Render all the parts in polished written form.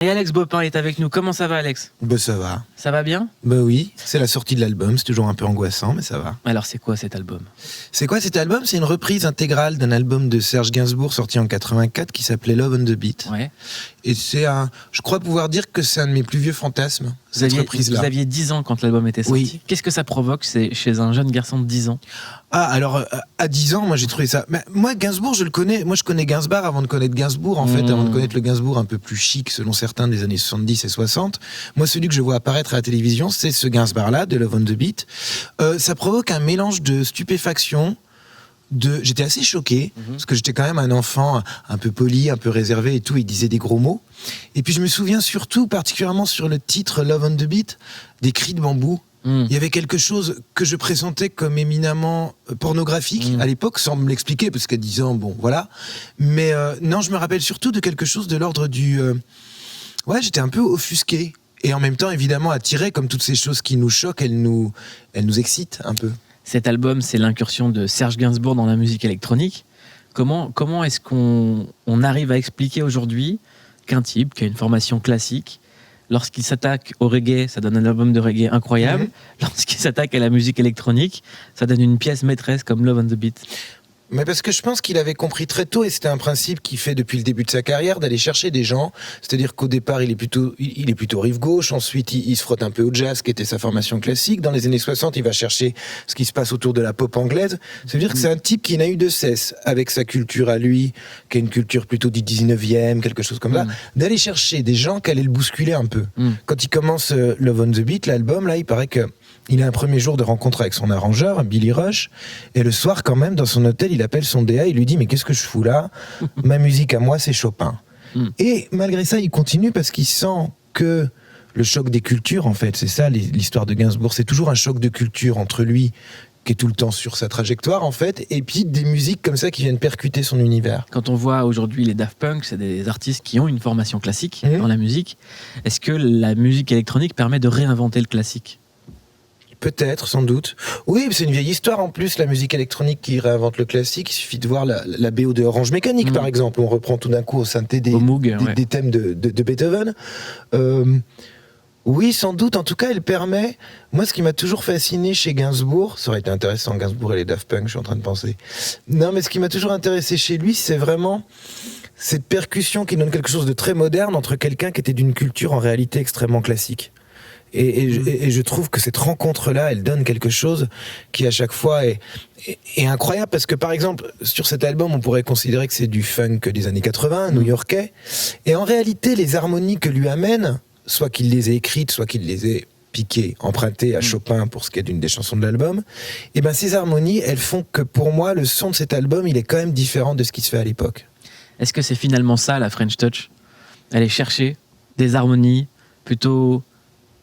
Et Alex Bopin est avec nous. Comment ça va, Alex ? Ben ça va. Ça va bien ? Ben oui, c'est la sortie de l'album, c'est toujours un peu angoissant, mais ça va. Alors, c'est quoi cet album ? C'est quoi cet album ? C'est une reprise intégrale d'un album de Serge Gainsbourg sorti en 84 qui s'appelait Love on the Beat. Ouais. Et je crois pouvoir dire que c'est un de mes plus vieux fantasmes, cette reprise-là. Vous aviez 10 ans quand l'album était sorti. Oui. Qu'est-ce que ça provoque chez un jeune garçon de 10 ans ? Ah, alors, à 10 ans, moi j'ai trouvé ça... Mais moi, Gainsbourg, je le connais. Moi, je connais Gainsbourg avant de connaître Gainsbourg, en fait, avant de connaître le Gainsbourg un peu plus chic, selon certains, des années 70 et 60. Moi, celui que je vois apparaître à la télévision, c'est ce Gainsbourg-là, de Love on the Beat. Ça provoque un mélange de stupéfaction, j'étais assez choqué, parce que j'étais quand même un enfant un peu poli, un peu réservé et tout, il disait des gros mots. Et puis je me souviens surtout, particulièrement sur le titre Love on the Beat, des cris de bambou. Il y avait quelque chose que je pressentais comme éminemment pornographique à l'époque, sans me l'expliquer, parce qu'à 10 ans, bon, voilà. Mais non, je me rappelle surtout de quelque chose de l'ordre du... Ouais, j'étais un peu offusqué. Et en même temps, évidemment, attiré, comme toutes ces choses qui nous choquent, elles nous excitent un peu. Cet album, c'est l'incursion de Serge Gainsbourg dans la musique électronique. Comment est-ce qu'on arrive à expliquer aujourd'hui qu'un type qui a une formation classique, lorsqu'il s'attaque au reggae, ça donne un album de reggae incroyable. Lorsqu'il s'attaque à la musique électronique, ça donne une pièce maîtresse comme Love on the Beat. Mais parce que je pense qu'il avait compris très tôt, et c'était un principe qu'il fait depuis le début de sa carrière, d'aller chercher des gens. C'est-à-dire qu'au départ, il est plutôt rive gauche. Ensuite, il se frotte un peu au jazz, qui était sa formation classique. Dans les années 60, il va chercher ce qui se passe autour de la pop anglaise. C'est-à-dire que c'est un type qui n'a eu de cesse, avec sa culture à lui, qui est une culture plutôt du 19e, quelque chose comme ça, d'aller chercher des gens qui allaient le bousculer un peu. Quand il commence Love on the Beat, l'album, là, il paraît que il a un premier jour de rencontre avec son arrangeur, Billy Rush, et le soir, quand même, dans son hôtel, il appelle son DA, il lui dit « Mais qu'est-ce que je fous là ? Ma musique à moi, c'est Chopin. » Et malgré ça, il continue parce qu'il sent que le choc des cultures, en fait, c'est ça l'histoire de Gainsbourg, c'est toujours un choc de culture entre lui, qui est tout le temps sur sa trajectoire, en fait, et puis des musiques comme ça qui viennent percuter son univers. Quand on voit aujourd'hui les Daft Punk, c'est des artistes qui ont une formation classique dans la musique. Est-ce que la musique électronique permet de réinventer le classique ? Peut-être, sans doute. Oui, c'est une vieille histoire en plus, la musique électronique qui réinvente le classique. Il suffit de voir la BO de Orange Mécanique, par exemple. On reprend tout d'un coup au synthé des thèmes de Beethoven. Oui, sans doute. En tout cas, elle permet... Moi, ce qui m'a toujours fasciné chez Gainsbourg, ça aurait été intéressant, Gainsbourg et les Daft Punk, je suis en train de penser. Non, mais ce qui m'a toujours intéressé chez lui, c'est vraiment cette percussion qui donne quelque chose de très moderne entre quelqu'un qui était d'une culture en réalité extrêmement classique. Et je trouve que cette rencontre-là, elle donne quelque chose qui à chaque fois est incroyable, parce que par exemple, sur cet album, on pourrait considérer que c'est du funk des années 80, new-yorkais, et en réalité, les harmonies que lui amène, soit qu'il les ait écrites, soit qu'il les ait piquées, empruntées à Chopin pour ce qui est d'une des chansons de l'album, et ben ces harmonies, elles font que pour moi, le son de cet album, il est quand même différent de ce qui se fait à l'époque. Est-ce que c'est finalement ça, la French Touch ? Aller chercher des harmonies plutôt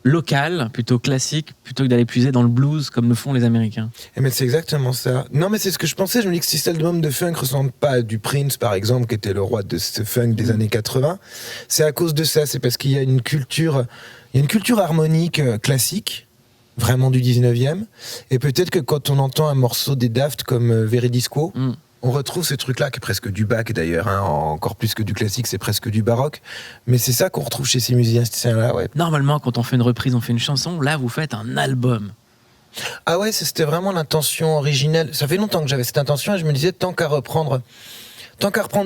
local, plutôt classique, plutôt que d'aller puiser dans le blues comme le font les Américains. Mais c'est exactement ça. Non, mais c'est ce que je pensais. Je me dis que si cet album de funk ne ressemble pas à du Prince, par exemple, qui était le roi de ce funk des années 80, c'est à cause de ça. C'est parce qu'il y a une culture harmonique classique, vraiment du 19e. Et peut-être que quand on entend un morceau des Daft comme Veridisco, on retrouve ce truc-là, qui est presque du bac d'ailleurs, encore plus que du classique, c'est presque du baroque. Mais c'est ça qu'on retrouve chez ces musiciens-là, ouais. Normalement, quand on fait une reprise, on fait une chanson. Là, vous faites un album. Ah ouais, c'était vraiment l'intention originelle. Ça fait longtemps que j'avais cette intention et je me disais, tant qu'à reprendre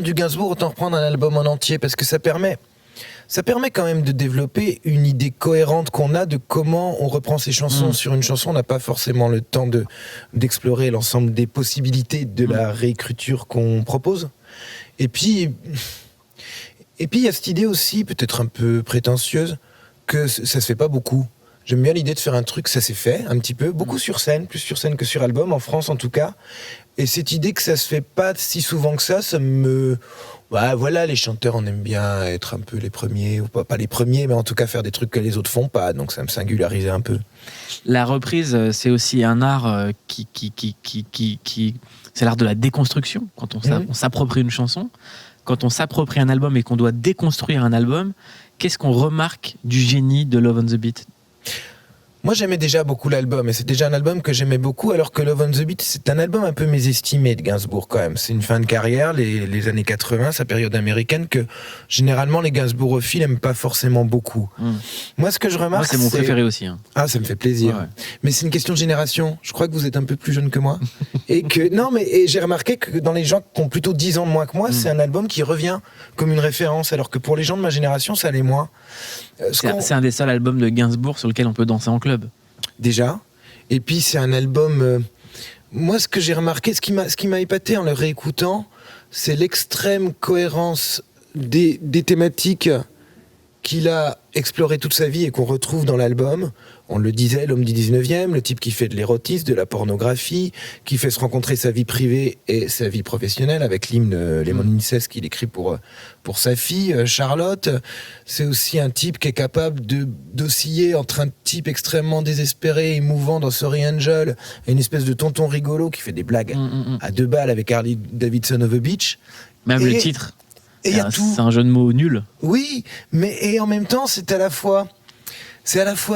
du Gainsbourg, autant reprendre un album en entier, parce que ça permet quand même de développer une idée cohérente qu'on a de comment on reprend ses chansons. Sur une chanson, on n'a pas forcément le temps d'explorer l'ensemble des possibilités de la réécriture qu'on propose. Et puis, il y a cette idée aussi, peut-être un peu prétentieuse, que ça se fait pas beaucoup. J'aime bien l'idée de faire un truc, ça s'est fait un petit peu, beaucoup sur scène, plus sur scène que sur album, en France en tout cas. Et cette idée que ça se fait pas si souvent que ça me... Bah, voilà, les chanteurs, on aime bien être un peu les premiers, ou pas les premiers, mais en tout cas faire des trucs que les autres font pas, donc ça me singularisait un peu. La reprise, c'est aussi un art qui c'est l'art de la déconstruction. Quand on s'approprie une chanson, quand on s'approprie un album et qu'on doit déconstruire un album, qu'est-ce qu'on remarque du génie de Love on the Beat ? Moi, j'aimais déjà beaucoup l'album, et c'est déjà un album que j'aimais beaucoup, alors que Love on the Beat, c'est un album un peu mésestimé de Gainsbourg quand même. C'est une fin de carrière, les années 80, sa période américaine, que généralement les Gainsbourophiles n'aiment pas forcément beaucoup. Moi, ce que je remarque, Moi, c'est mon préféré aussi. Hein. Ah, ça me fait plaisir. Ouais. Mais c'est une question de génération. Je crois que vous êtes un peu plus jeune que moi. Et j'ai remarqué que dans les gens qui ont plutôt 10 ans de moins que moi, c'est un album qui revient comme une référence, alors que pour les gens de ma génération, ça l'est moins. C'est un des seuls albums de Gainsbourg sur lequel on peut danser en club. Déjà. Et puis, c'est un album... moi, ce que j'ai remarqué, ce qui m'a épaté en le réécoutant, c'est l'extrême cohérence des thématiques qu'il a exploré toute sa vie et qu'on retrouve dans l'album. On le disait, l'homme du 19e, le type qui fait de l'érotisme, de la pornographie, qui fait se rencontrer sa vie privée et sa vie professionnelle avec l'hymne Lemon Incest qu'il écrit pour sa fille, Charlotte. C'est aussi un type qui est capable d'osciller entre un type extrêmement désespéré, émouvant dans Sorry Angel, et une espèce de tonton rigolo qui fait des blagues à 2 balles avec Harley Davidson of the Beach. Même le titre. Et il y a tout. C'est un jeu de mots nul. Oui, et en même temps, c'est à la fois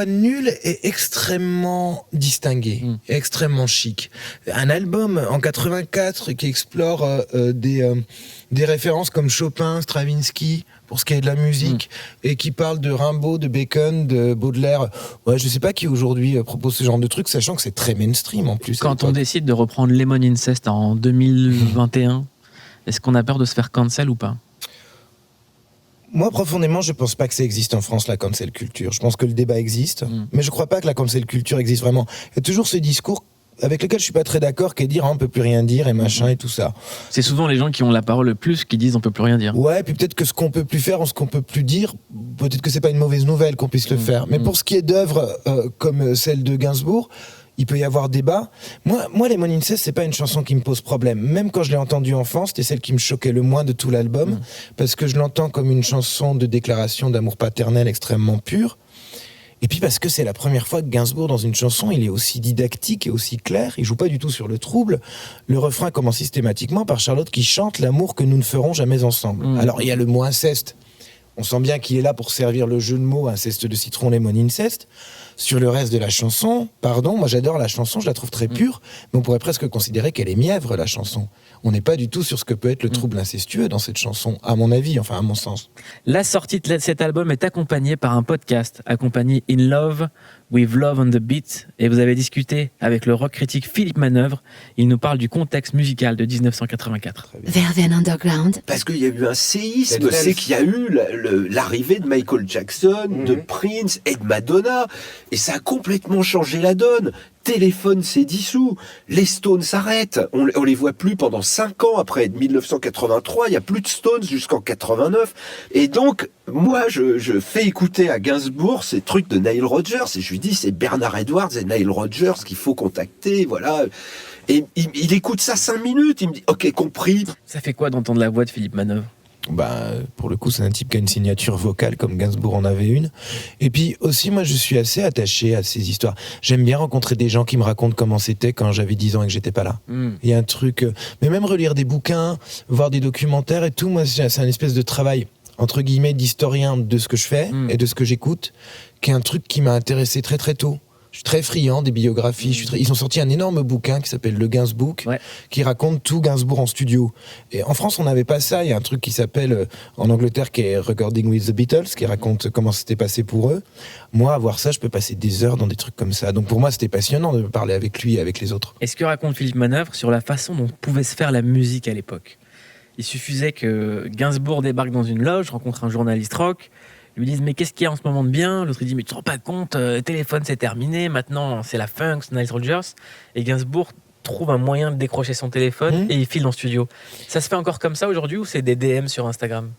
nul et extrêmement distingué, extrêmement chic. Un album en 84 qui explore des références comme Chopin, Stravinsky, pour ce qui est de la musique, et qui parle de Rimbaud, de Bacon, de Baudelaire. Ouais, je sais pas qui aujourd'hui propose ce genre de truc, sachant que c'est très mainstream en plus. Quand on décide de reprendre Lemon Incest en 2021, est-ce qu'on a peur de se faire cancel ou pas ? Moi, profondément, je pense pas que ça existe en France, la cancel culture. Je pense que le débat existe, mais je crois pas que la cancel culture existe vraiment. Il y a toujours ce discours avec lequel je suis pas très d'accord, qui est dire on peut plus rien dire et machin et tout ça. C'est souvent les gens qui ont la parole le plus qui disent on peut plus rien dire. Ouais, puis peut-être que ce qu'on peut plus faire ou ce qu'on peut plus dire, peut-être que c'est pas une mauvaise nouvelle qu'on puisse le faire. Mais pour ce qui est d'œuvres comme celle de Gainsbourg, il peut y avoir débat. Moi, Lemon Incest, c'est pas une chanson qui me pose problème. Même quand je l'ai entendue enfant, c'était celle qui me choquait le moins de tout l'album, parce que je l'entends comme une chanson de déclaration d'amour paternel extrêmement pure. Et puis parce que c'est la première fois que Gainsbourg, dans une chanson, il est aussi didactique et aussi clair. Il joue pas du tout sur le trouble. Le refrain commence systématiquement par Charlotte qui chante l'amour que nous ne ferons jamais ensemble. Alors, il y a le mot inceste. On sent bien qu'il est là pour servir le jeu de mots, inceste de citron, lemon incest. Sur le reste de la chanson, moi j'adore la chanson, je la trouve très pure, mais on pourrait presque considérer qu'elle est mièvre, la chanson. On n'est pas du tout sur ce que peut être le trouble incestueux dans cette chanson, à mon avis, enfin à mon sens. La sortie de cet album est accompagnée par un podcast, accompagné In Love, with Love on the Beat, et vous avez discuté avec le rock critique Philippe Manœuvre. Il nous parle du contexte musical de 1984. Verven Underground. Parce qu'il y a eu un séisme, c'est qu'il y a eu l'arrivée de Michael Jackson, de Prince et de Madonna, et ça a complètement changé la donne. Téléphone s'est dissous, les Stones s'arrêtent, on les voit plus pendant 5 ans après 1983, il y a plus de Stones jusqu'en 89, et donc moi je fais écouter à Gainsbourg ces trucs de Nile Rodgers, et je lui dis c'est Bernard Edwards et Nile Rodgers qu'il faut contacter, voilà. Et il écoute ça 5 minutes, il me dit ok, compris. Ça fait quoi d'entendre la voix de Philippe Manœuvre ? Pour le coup, c'est un type qui a une signature vocale comme Gainsbourg en avait une. Et puis aussi, moi, je suis assez attaché à ces histoires. J'aime bien rencontrer des gens qui me racontent comment c'était quand j'avais 10 ans et que j'étais pas là. Il y a un truc... mais même relire des bouquins, voir des documentaires et tout, moi, c'est un espèce de travail, entre guillemets, d'historien de ce que je fais et de ce que j'écoute, qui est un truc qui m'a intéressé très très tôt. Je suis très friand des biographies. Ils ont sorti un énorme bouquin qui s'appelle Le Gainsbook, qui raconte tout Gainsbourg en studio. Et en France, on n'avait pas ça. Il y a un truc qui s'appelle, en Angleterre, qui est Recording with the Beatles, qui raconte comment c'était passé pour eux. Moi, à voir ça, je peux passer des heures dans des trucs comme ça. Donc pour moi, c'était passionnant de parler avec lui et avec les autres. Est-ce que raconte Philippe Manœuvre sur la façon dont pouvait se faire la musique à l'époque ? Il suffisait que Gainsbourg débarque dans une loge, rencontre un journaliste rock, lui disent mais qu'est-ce qu'il y a en ce moment de bien ? L'autre il dit mais tu te rends pas compte, téléphone c'est terminé, maintenant c'est la funk, c'est Nile Rodgers. Et Gainsbourg trouve un moyen de décrocher son téléphone et il file en studio. Ça se fait encore comme ça aujourd'hui ou c'est des DM sur Instagram ?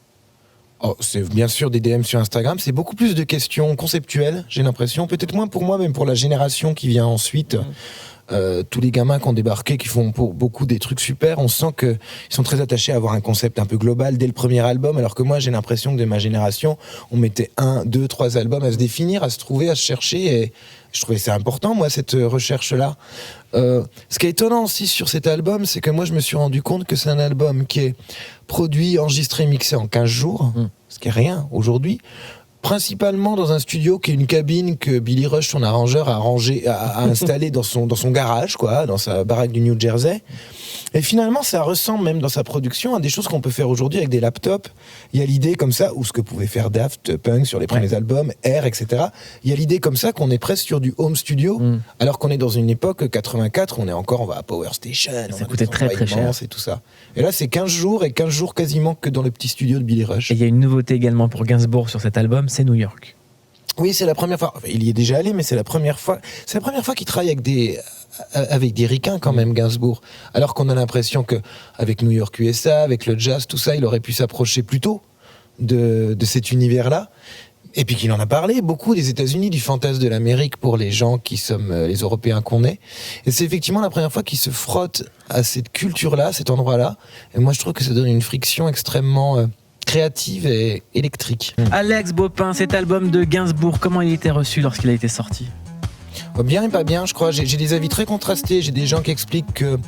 C'est bien sûr des DM sur Instagram, c'est beaucoup plus de questions conceptuelles, j'ai l'impression, peut-être moins pour moi, même pour la génération qui vient ensuite. Tous les gamins qui ont débarqué, qui font pour beaucoup des trucs super, on sent qu'ils sont très attachés à avoir un concept un peu global dès le premier album, alors que moi j'ai l'impression que de ma génération, on mettait 1, 2, 3 albums à se définir, à se trouver, à se chercher, et je trouvais ça important, moi, cette recherche-là. Ce qui est étonnant aussi sur cet album, c'est que moi je me suis rendu compte que c'est un album qui est produit, enregistré, mixé en 15 jours, ce qui est rien aujourd'hui, principalement dans un studio qui est une cabine que Billy Rush, son arrangeur, a installé dans son garage, quoi, dans sa baraque du New Jersey. Et finalement, ça ressemble même dans sa production à des choses qu'on peut faire aujourd'hui avec des laptops. Il y a l'idée comme ça, ou ce que pouvait faire Daft Punk sur les premiers albums, Air, etc. Il y a l'idée comme ça qu'on est presque sur du home studio, alors qu'on est dans une époque 84, on va à Power Station, ça coûtait très cher. Et tout ça. Et là, c'est 15 jours, et 15 jours quasiment que dans le petit studio de Billy Rush. Et il y a une nouveauté également pour Gainsbourg sur cet album, c'est New York. Oui, c'est la première fois. Enfin, il y est déjà allé, mais c'est la première fois. C'est la première fois qu'il travaille avec des ricains quand même, Gainsbourg. Alors qu'on a l'impression que avec New York USA, avec le jazz, tout ça, il aurait pu s'approcher plus tôt de cet univers-là. Et puis qu'il en a parlé beaucoup des États-Unis, du fantasme de l'Amérique pour les gens qui sommes les Européens qu'on est. Et c'est effectivement la première fois qu'il se frotte à cette culture-là, cet endroit-là. Et moi, je trouve que ça donne une friction extrêmement créative et électrique. Alex Baupin, cet album de Gainsbourg, comment il a été reçu lorsqu'il a été sorti ? Bien et pas bien, je crois. J'ai des avis très contrastés. J'ai des gens qui expliquent que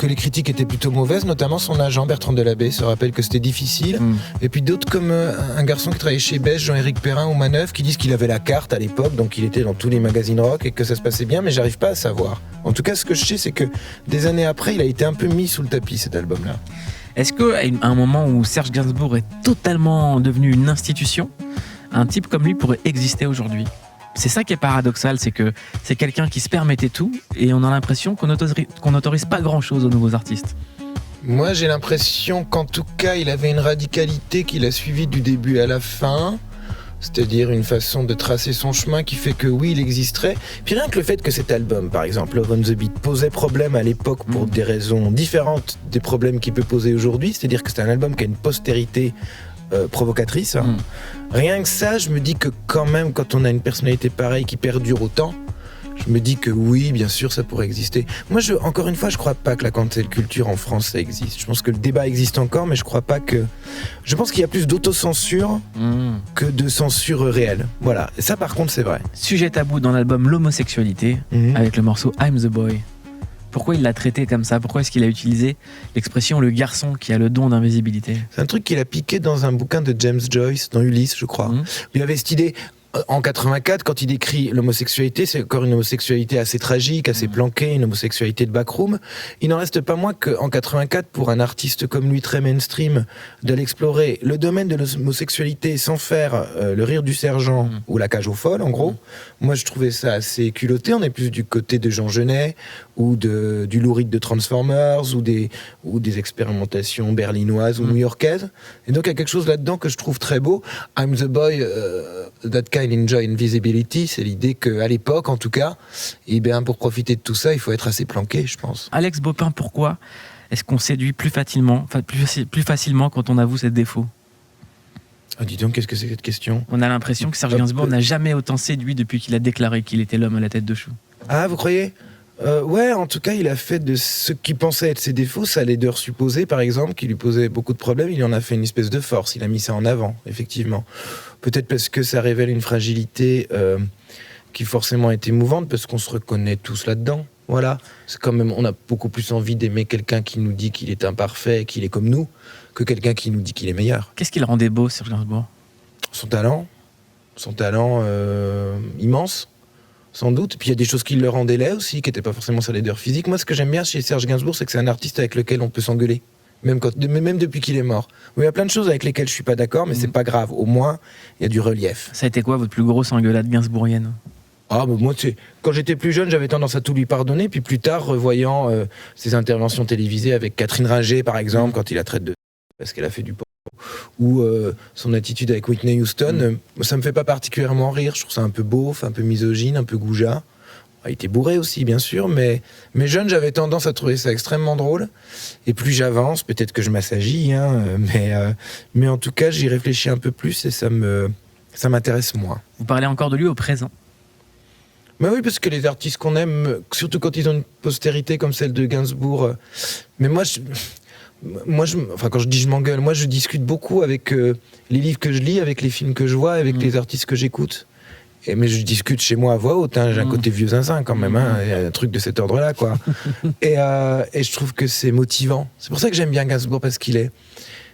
les critiques étaient plutôt mauvaises, notamment son agent Bertrand Delabé se rappelle que c'était difficile. Et puis d'autres comme un garçon qui travaillait chez Best, Jean-Éric Perrin ou Manœuvre, qui disent qu'il avait la carte à l'époque, donc il était dans tous les magazines rock et que ça se passait bien, mais j'arrive pas à savoir. En tout cas, ce que je sais, c'est que des années après, il a été un peu mis sous le tapis, cet album-là. Est-ce qu'à un moment où Serge Gainsbourg est totalement devenu une institution, un type comme lui pourrait exister aujourd'hui ? C'est ça qui est paradoxal, c'est que c'est quelqu'un qui se permettait tout et on a l'impression qu'on n'autorise pas grand-chose aux nouveaux artistes. Moi, j'ai l'impression qu'en tout cas, il avait une radicalité qu'il a suivie du début à la fin, c'est-à-dire une façon de tracer son chemin qui fait que oui, il existerait. Puis rien que le fait que cet album, par exemple, Love on the Beat, posait problème à l'époque pour des raisons différentes des problèmes qu'il peut poser aujourd'hui, c'est-à-dire que c'est un album qui a une postérité provocatrice. Rien que ça, je me dis que quand même, quand on a une personnalité pareille qui perdure autant, je me dis que oui, bien sûr, ça pourrait exister. Moi, encore une fois, je crois pas que la cancel culture en France, ça existe. Je pense que le débat existe encore, mais je crois pas que... Je pense qu'il y a plus d'autocensure que de censure réelle. Voilà. Et ça, par contre, c'est vrai. Sujet tabou dans l'album L'homosexualité, avec le morceau I'm the Boy. Pourquoi il l'a traité comme ça ? Pourquoi est-ce qu'il a utilisé l'expression « le garçon qui a le don d'invisibilité » ? C'est un truc qu'il a piqué dans un bouquin de James Joyce, dans Ulysse, je crois. Il avait cette idée... En 84, quand il décrit l'homosexualité, c'est encore une homosexualité assez tragique, assez planquée, une homosexualité de backroom. Il n'en reste pas moins qu'en 84, pour un artiste comme lui, très mainstream, d'aller explorer le domaine de l'homosexualité sans faire le rire du sergent ou la cage aux folles, en gros. Moi, je trouvais ça assez culotté. On est plus du côté de Jean Genet ou du Lou Reed de Transformers ou des expérimentations berlinoises ou new-yorkaises. Et donc, il y a quelque chose là-dedans que je trouve très beau. I'm the boy that can enjoy invisibility, c'est l'idée qu'à l'époque, en tout cas, pour profiter de tout ça, il faut être assez planqué, je pense. Alex Baupin, pourquoi est-ce qu'on séduit plus facilement quand on avoue ses défauts ? Dis donc, qu'est-ce que c'est que cette question ? On a l'impression que Serge Gainsbourg n'a jamais autant séduit depuis qu'il a déclaré qu'il était l'homme à la tête de chou. Ah, vous croyez ? Ouais, en tout cas, il a fait de ce qui pensait être ses défauts, sa laideur supposée, par exemple, qui lui posait beaucoup de problèmes, il en a fait une espèce de force, il a mis ça en avant, effectivement. Peut-être parce que ça révèle une fragilité qui forcément est émouvante, parce qu'on se reconnaît tous là-dedans. Voilà, c'est quand même, on a beaucoup plus envie d'aimer quelqu'un qui nous dit qu'il est imparfait, qu'il est comme nous, que quelqu'un qui nous dit qu'il est meilleur. Qu'est-ce qui le rendait beau, Serge Gainsbourg ? Son talent immense. Sans doute. Puis il y a des choses qui le rendaient laid aussi, qui n'étaient pas forcément sa laideur physique. Moi, ce que j'aime bien chez Serge Gainsbourg, c'est que c'est un artiste avec lequel on peut s'engueuler. Même depuis qu'il est mort. Il y a plein de choses avec lesquelles je suis pas d'accord, mais c'est pas grave. Au moins, il y a du relief. Ça a été quoi votre plus grosse engueulade gainsbourgienne ? Moi, quand j'étais plus jeune, j'avais tendance à tout lui pardonner. Puis plus tard, revoyant ses interventions télévisées avec Catherine Ringer, par exemple, quand il la traite de... parce qu'elle a fait du porno, ou son attitude avec Whitney Houston, ça me fait pas particulièrement rire. Je trouve ça un peu beauf, un peu misogyne, un peu goujat. Il était bourré aussi, bien sûr, mais jeune, j'avais tendance à trouver ça extrêmement drôle. Et plus j'avance, peut-être que je m'assagis, mais en tout cas, j'y réfléchis un peu plus et ça m'intéresse moins. Vous parlez encore de lui au présent ? Mais oui, parce que les artistes qu'on aime, surtout quand ils ont une postérité comme celle de Gainsbourg, mais quand je dis je m'engueule, moi je discute beaucoup avec les livres que je lis, avec les films que je vois, avec les artistes que j'écoute. Mais je discute chez moi à voix haute, j'ai un côté vieux zinzin quand même, il y a un truc de cet ordre-là, quoi. Et je trouve que c'est motivant. C'est pour ça que j'aime bien Gainsbourg, parce qu'il est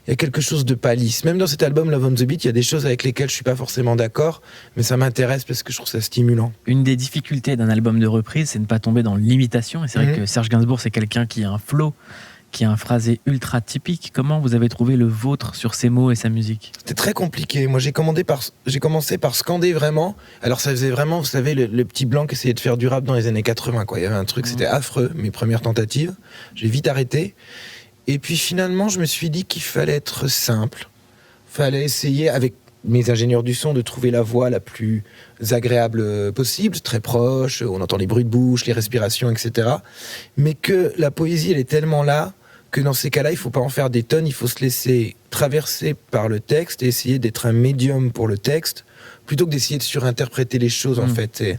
il y a quelque chose de pas lisse. Même dans cet album Love on the Beat, il y a des choses avec lesquelles je suis pas forcément d'accord, mais ça m'intéresse parce que je trouve ça stimulant. Une des difficultés d'un album de reprise, c'est de ne pas tomber dans l'imitation. Et c'est vrai que Serge Gainsbourg, c'est quelqu'un qui a un flow, qui a un phrasé ultra typique. Comment vous avez trouvé le vôtre sur ses mots et sa musique ? C'était très compliqué. Moi, j'ai commencé par scander vraiment. Alors, ça faisait vraiment, vous savez, le petit blanc qui essayait de faire du rap dans les années 80, quoi. Il y avait un truc, c'était affreux, mes premières tentatives. J'ai vite arrêté. Et puis, finalement, je me suis dit qu'il fallait être simple. Fallait essayer, avec mes ingénieurs du son, de trouver la voix la plus agréable possible, très proche, on entend les bruits de bouche, les respirations, etc. Mais que la poésie, elle est tellement là que dans ces cas-là, il ne faut pas en faire des tonnes, il faut se laisser traverser par le texte et essayer d'être un médium pour le texte, plutôt que d'essayer de surinterpréter les choses, en fait. Et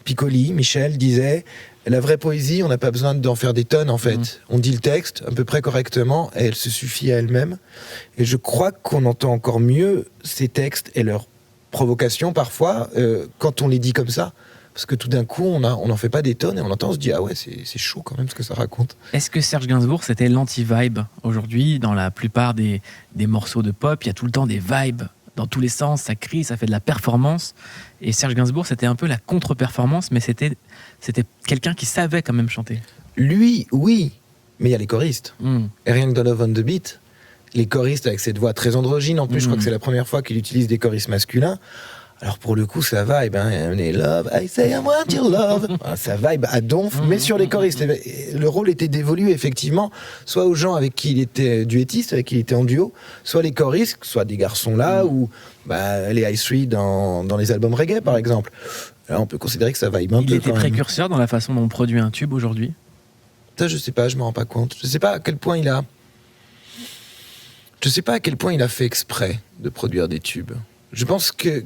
Piccoli, Michel, disait, la vraie poésie, on n'a pas besoin d'en faire des tonnes, en fait. On dit le texte à peu près correctement et elle se suffit à elle-même. Et je crois qu'on entend encore mieux ces textes et leurs provocations, parfois, quand on les dit comme ça. Parce que tout d'un coup, on n'en fait pas des tonnes et on entend, on se dit, ah ouais, c'est chaud quand même ce que ça raconte. Est-ce que Serge Gainsbourg, c'était l'anti-vibe ? Aujourd'hui, dans la plupart des morceaux de pop, il y a tout le temps des vibes dans tous les sens, ça crie, ça fait de la performance. Et Serge Gainsbourg, c'était un peu la contre-performance, mais c'était quelqu'un qui savait quand même chanter. Lui, oui, mais il y a les choristes. Et rien que dans Love on the Beat, les choristes avec cette voix très androgyne, en plus, je crois que c'est la première fois qu'il utilise des choristes masculins. Alors pour le coup, ça vibe, hein. On est love, I say I want your love. Ça vibe à donf, mais sur les choristes. Le rôle était dévolu, effectivement, soit aux gens avec qui il était duettiste, avec qui il était en duo, soit les choristes, soit des garçons là, ou les High Street dans les albums reggae, par exemple. Là, on peut considérer que ça vibe un peu. Il était précurseur dans la façon dont on produit un tube aujourd'hui ? Ça, je sais pas, je me rends pas compte. Je sais pas à quel point il a... Je sais pas à quel point il a fait exprès de produire des tubes. Je pense que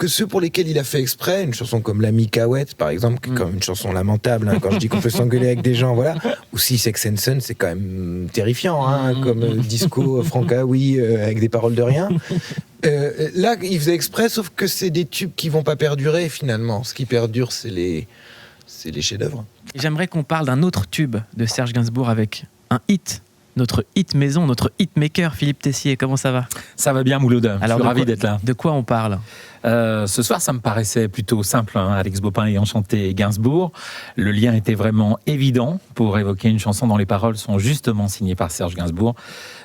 ceux pour lesquels il a fait exprès, une chanson comme La Micaouette, par exemple, qui est comme une chanson lamentable, hein, quand je dis qu'on peut s'engueuler avec des gens, voilà. Ou si Sex and Son, c'est quand même terrifiant, hein, comme disco francaoui avec des paroles de rien. Là, il faisait exprès, sauf que c'est des tubes qui vont pas perdurer finalement. Ce qui perdure, c'est les chefs-d'œuvre. J'aimerais qu'on parle d'un autre tube de Serge Gainsbourg avec un hit. Notre hit maison, notre hitmaker, Philippe Tessier, comment ça va ? Ça va bien, Mouloud. Je suis ravi d'être là. De quoi on parle ? Ce soir, ça me paraissait plutôt simple, hein, Alex Baupin ayant chanté Gainsbourg. Le lien était vraiment évident pour évoquer une chanson dont les paroles sont justement signées par Serge Gainsbourg.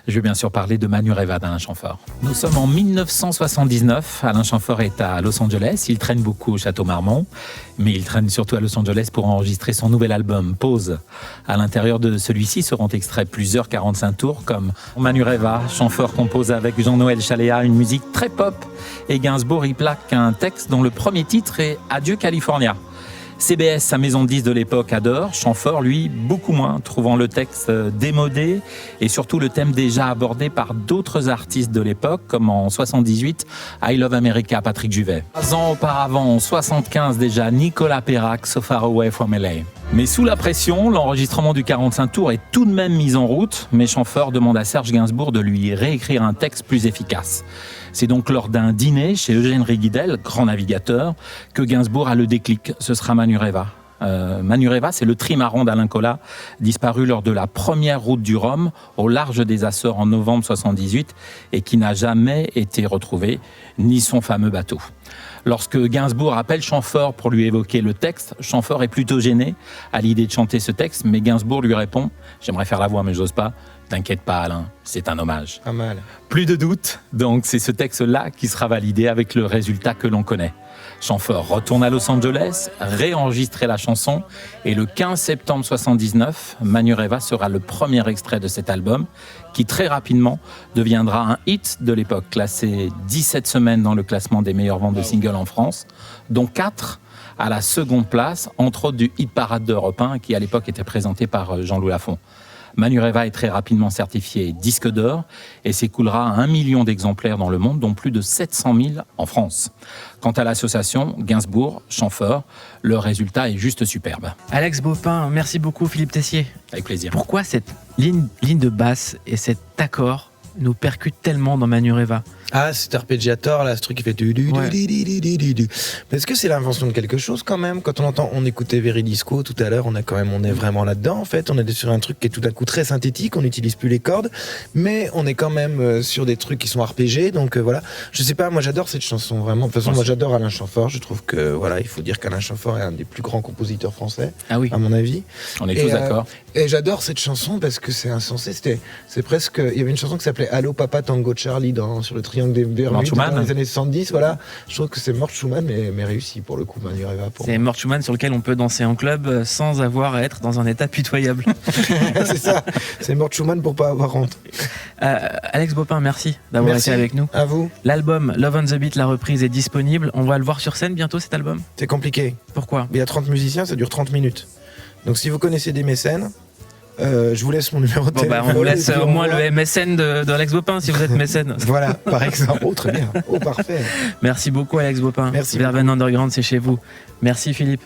Je vais bien sûr parler de Manureva d'Alain Chamfort. Nous sommes en 1979. Alain Chamfort est à Los Angeles. Il traîne beaucoup au Château Marmont, mais il traîne surtout à Los Angeles pour enregistrer son nouvel album, Pause. À l'intérieur de celui-ci seront extraits plusieurs 45 tours, comme Manureva. Chamfort compose avec Jean-Noël Chaléa une musique très pop, et Gainsbourg y plaque un texte dont le premier titre est Adieu California. CBS, sa maison de disques de l'époque, adore. Chamfort, lui, beaucoup moins, trouvant le texte démodé et surtout le thème déjà abordé par d'autres artistes de l'époque, comme en 78, I Love America, Patrick Juvet. 3 ans auparavant, en 75 déjà, Nicolas Perrac, So Far Away From LA. Mais sous la pression, l'enregistrement du 45 tours est tout de même mis en route, mais Chamfort demande à Serge Gainsbourg de lui réécrire un texte plus efficace. C'est donc lors d'un dîner chez Eugène Riguidel, grand navigateur, que Gainsbourg a le déclic. Ce sera Manureva. Manureva, c'est le trimaran d'Alain Colas, disparu lors de la première route du Rhum au large des Açores en novembre 78 et qui n'a jamais été retrouvé, ni son fameux bateau. Lorsque Gainsbourg appelle Chamfort pour lui évoquer le texte, Chamfort est plutôt gêné à l'idée de chanter ce texte, mais Gainsbourg lui répond « J'aimerais faire la voix, mais j'ose pas. T'inquiète pas, Alain, c'est un hommage. » Pas mal. Plus de doute, donc c'est ce texte-là qui sera validé avec le résultat que l'on connaît. Chamfort retourne à Los Angeles, réenregistrer la chanson, et le 15 septembre 79, Manureva sera le premier extrait de cet album, qui très rapidement deviendra un hit de l'époque, classé 17 semaines dans le classement des meilleures ventes de singles en France, dont 4 à la seconde place, entre autres du hit parade d'Europe 1, qui à l'époque était présenté par Jean-Louis Lafont. Manureva est très rapidement certifié disque d'or et s'écoulera à 1 million d'exemplaires dans le monde, dont plus de 700 000 en France. Quant à l'association Gainsbourg, Chamfort, le résultat est juste superbe. Alex Baupin, merci beaucoup Philippe Tessier. Avec plaisir. Pourquoi cette ligne de basse et cet accord nous percute tellement dans Manureva. Ah, cet arpeggiator, là, ce truc qui fait du. Ouais. Mais est-ce que c'est l'invention de quelque chose quand même? Quand on écoutait Veridisco tout à l'heure, on est vraiment là-dedans en fait. On est sur un truc qui est tout à coup très synthétique, on n'utilise plus les cordes, mais on est quand même sur des trucs qui sont arpégés. Donc voilà, je sais pas, moi j'adore cette chanson vraiment. De toute façon, moi j'adore Alain Chamfort. Je trouve que voilà, il faut dire qu'Alain Chamfort est un des plus grands compositeurs français, Ah oui. à mon avis. On est tous d'accord. Et j'adore cette chanson parce que c'est insensé. C'est presque. Il y avait une chanson qui s'appelait Allô Papa Tango Charlie sur le Triangle des Bermudes dans les années 70. Voilà. Je trouve que c'est Mort Schumann, mais réussi pour le coup. Manureva. C'est Mort Schumann sur lequel on peut danser en club sans avoir à être dans un état pitoyable. C'est ça. C'est Mort Schumann pour pas avoir honte. Alex Bopin, merci d'avoir Merci été avec nous. À vous. L'album Love on the Beat, la reprise, est disponible. On va le voir sur scène bientôt, cet album. C'est compliqué. Pourquoi? Il y a 30 musiciens, ça dure 30 minutes. Donc si vous connaissez des mécènes, je vous laisse mon numéro de Bon, téléphone. on vous laisse et puis au on moins voit. le MSN d'Alex Bopin si vous êtes mécène. Voilà, par exemple. Oh, très bien. Oh, parfait. Merci beaucoup, Alex Bopin. Merci Verveine Underground, c'est chez vous. Merci, Philippe.